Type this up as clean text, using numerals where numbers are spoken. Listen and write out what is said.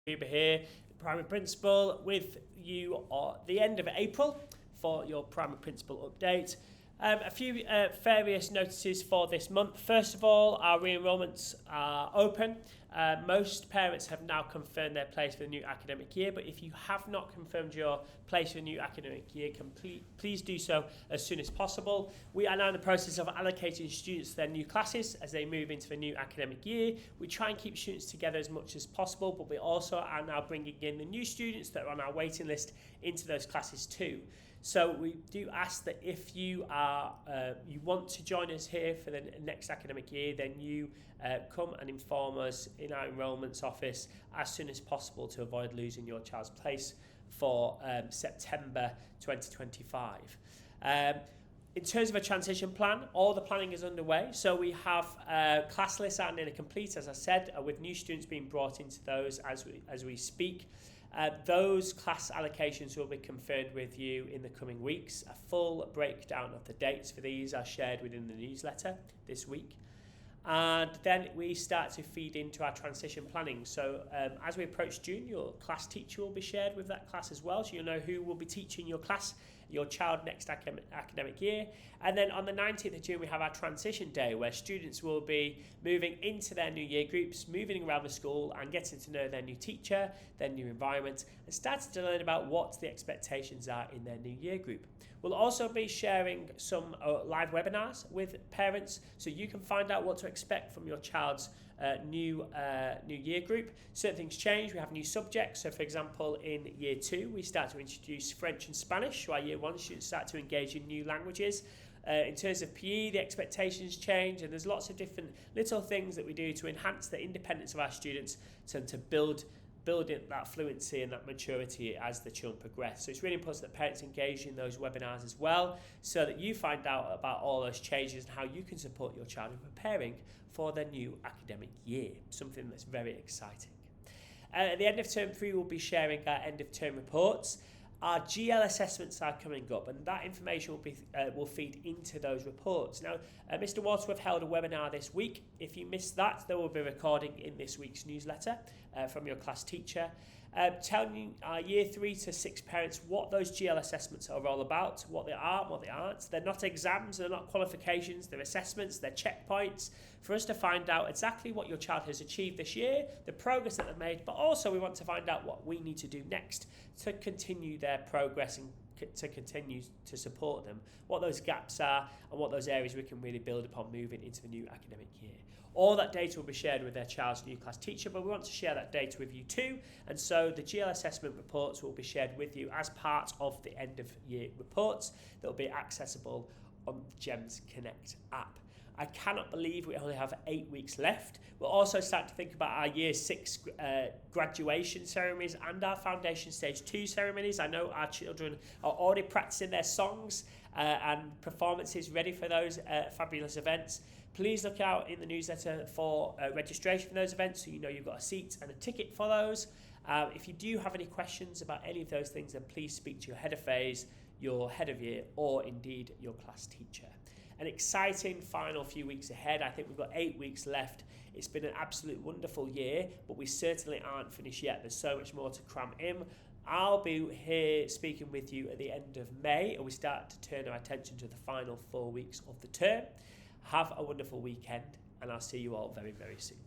Huber here, Primary Principal, with you at the end of April for your Primary Principal update. A few various notices for this month. First of all, our re-enrolments are open. Most parents have now confirmed their place for the new academic year, but if you have not confirmed your place for the new academic year, please do so as soon as possible. We are now in the process of allocating students to their new classes as they move into the new academic year. We try and keep students together as much as possible, but we also are now bringing in the new students that are on our waiting list into those classes too. So we do ask that if you want to join us here for the next academic year, then you come and inform us in our enrolments office as soon as possible to avoid losing your child's place for September 2025. In terms of a transition plan, all the planning is underway. So we have class lists are nearly complete, as I said, with new students being brought into those as we speak. Those class allocations will be confirmed with you in the coming weeks. A full breakdown of the dates for these are shared within the newsletter this week. And then we start to feed into our transition planning. So as we approach June, your class teacher will be shared with that class as well. So you'll know who will be teaching your class, your child next academic year. And then on the 19th of June, we have our transition day where students will be moving into their new year groups, moving around the school and getting to know their new teacher, their new environment, and starting to learn about what the expectations are in their new year group. We'll also be sharing some live webinars with parents so you can find out what to expect from your child's new year group. Certain things change. We have new subjects. So for example, in year 2, we start to introduce French and Spanish. So our year 1 students start to engage in new languages. In terms of PE, the expectations change, and there's lots of different little things that we do to enhance the independence of our students to build that fluency and that maturity as the children progress. So it's really important that parents engage in those webinars as well so that you find out about all those changes and how you can support your child in preparing for their new academic year, something that's very exciting. At the end of term 3, we'll be sharing our end of term reports. Our GL assessments are coming up, and that information will feed into those reports. Now, Mr. Wadsworth held a webinar this week. If you missed that, there will be a recording in this week's newsletter from your class teacher, telling our year 3 to 6 parents what those GL assessments are all about, what they are and what they aren't. They're not exams, they're not qualifications, they're assessments, they're checkpoints for us to find out exactly what your child has achieved this year, the progress that they've made, but also we want to find out what we need to do next to continue their progress and to continue to support them, what those gaps are and what those areas we can really build upon moving into the new academic year. All that data will be shared with their child's new class teacher, but we want to share that data with you too, and so the GL assessment reports will be shared with you as part of the end of year reports that will be accessible on the GEMS Connect app. I cannot believe we only have 8 weeks left. We'll also start to think about our year 6 graduation ceremonies and our foundation stage 2 ceremonies. I know our children are already practicing their songs and performances ready for those fabulous events. Please look out in the newsletter for registration for those events so you know you've got a seat and a ticket for those. If you do have any questions about any of those things, then please speak to your head of phase, your head of year, or indeed your class teacher. An exciting final few weeks ahead. I think we've got 8 weeks left. It's been an absolute wonderful year, but we certainly aren't finished yet. There's so much more to cram in. I'll be here speaking with you at the end of May, and we start to turn our attention to the final 4 weeks of the term. Have a wonderful weekend, and I'll see you all very, very soon.